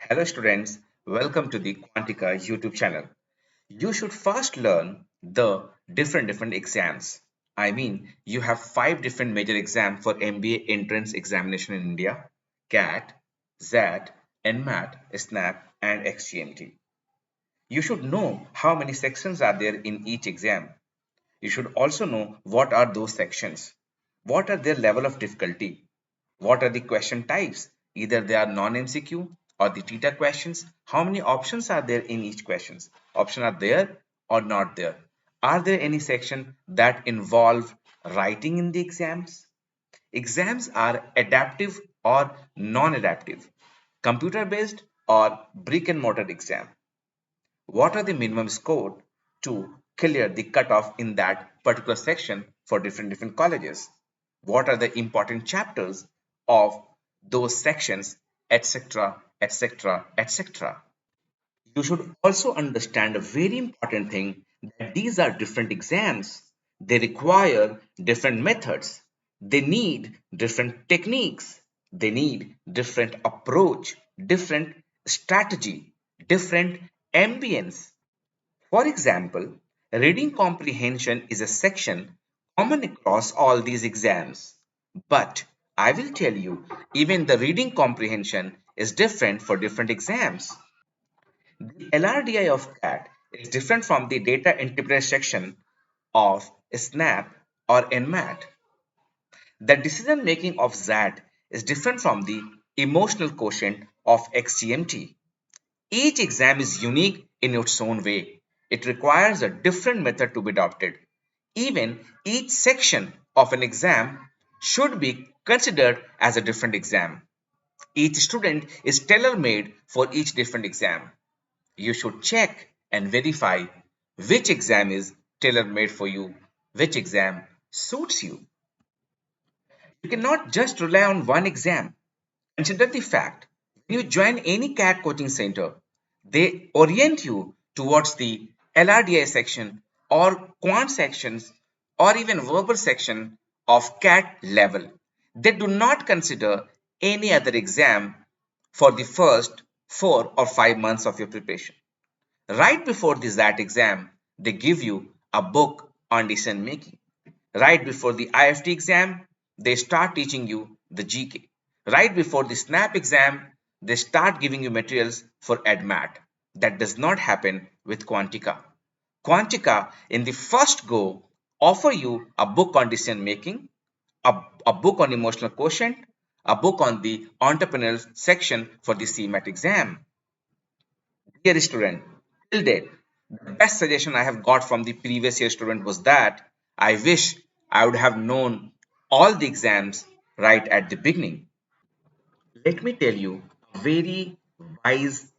Hello students, welcome to the Quantica YouTube channel. You should first learn the different exams. I mean, you have 5 different major exams for MBA entrance examination in India: CAT, ZAT, NMAT, SNAP and XGMT. You should know how many sections are there in each exam. You should also know what are those sections. What are their level of difficulty? What are the question types? Either they are non-MCQ or the theta questions. How many options are there in each questions? Options are there or not there? Are there any section that involve writing in the exams? Exams are adaptive or non-adaptive, computer based or brick and mortar exam. What are the minimum score to clear the cutoff in that particular section for different colleges? What are the important chapters of those sections, etc., etc., etc.? You should also understand a very important thing, that these are different exams. They require different methods. They need different techniques. They need different approach, different strategy, different ambience. For example, reading comprehension is a section common across all these exams. But I will tell you, even the reading comprehension is different for different exams. The LRDI of CAT is different from the data interpretation section of SNAP or NMAT. The decision making of ZAT is different from the emotional quotient of XGMT. Each exam is unique in its own way. It requires a different method to be adopted. Even each section of an exam should be considered as a different exam. Each student is tailor-made for each different exam. You should check and verify which exam is tailor-made for you, which exam suits you. You cannot just rely on one exam. Consider the fact, when you join any CAT coaching center, they orient you towards the LRDI section or quant sections or even verbal section of CAT level. They do not consider any other exam for the first 4 or 5 months of your preparation. Right before the ZAT exam, they give you a book on decision making. Right before the IFT exam, they start teaching you the GK. Right before the SNAP exam, they start giving you materials for ADMAT. That does not happen with Quantica. Quantica, in the first go, offer you a book on decision making, a book on emotional quotient, a book on the entrepreneurial section for the CMAT exam. Dear student, till date, the best suggestion I have got from the previous year student was that I wish I would have known all the exams right at the beginning. Let me tell you a very wise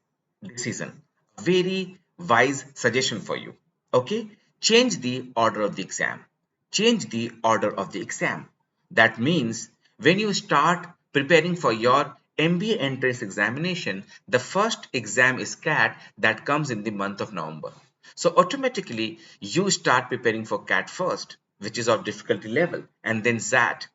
decision, a very wise suggestion for you. Okay, change the order of the exam. Change the order of the exam. That means when you start preparing for your MBA entrance examination, the first exam is CAT that comes in the month of November. So automatically you start preparing for CAT first, which is of difficulty level, and then ZAT.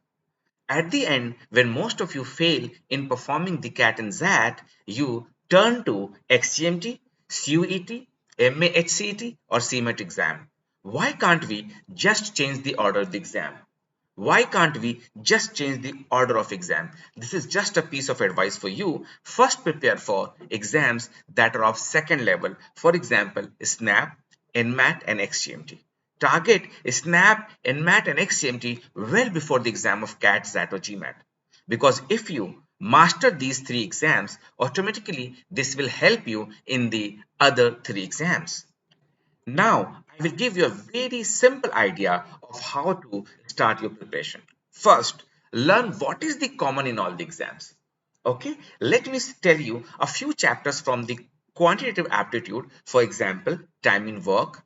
At the end, when most of you fail in performing the CAT and ZAT, you turn to XGMT, CUET, MAHCET, or CMAT exam. Why can't we just change the order of the exam? Why can't we just change the order of exam? This is just a piece of advice for you. First prepare for exams that are of second level. For example, SNAP, NMAT and XGMT. Target SNAP, NMAT and XGMT well before the exam of CAT, ZAT or GMAT. Because if you master these 3 exams, automatically this will help you in the other 3 exams. Now, I will give you a very simple idea of how to start your preparation. First, learn what is the common in all the exams. Okay, let me tell you a few chapters from the quantitative aptitude. For example, time in work,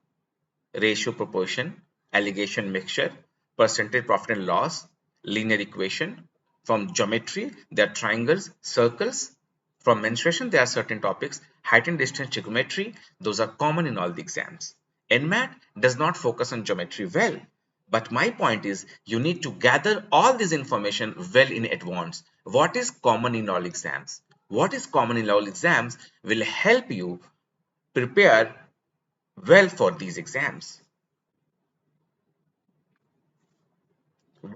ratio proportion, allegation mixture, percentage profit and loss, linear equation. From geometry, there are triangles, circles. From mensuration, there are certain topics. Height and distance trigonometry, those are common in all the exams. NMAT does not focus on geometry well. But my point is, you need to gather all this information well in advance. What is common in all exams? what is common in level exams will help you prepare well for these exams.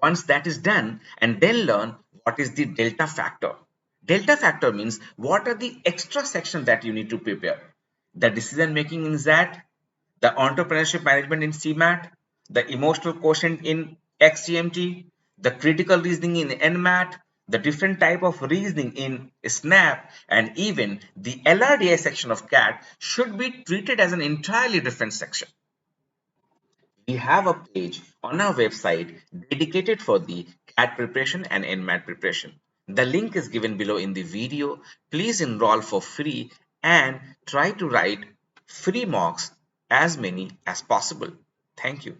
Once that is done, and then learn what is the delta factor. Delta factor means what are the extra sections that you need to prepare. The decision making in that, the entrepreneurship management in CMAT, the emotional quotient in XGMT, the critical reasoning in NMAT, the different type of reasoning in SNAP, and even the LRDI section of CAT should be treated as an entirely different section. We have a page on our website dedicated for the CAT preparation and NMAT preparation. The link is given below in the video. Please enroll for free and try to write free mocks as many as possible. Thank you.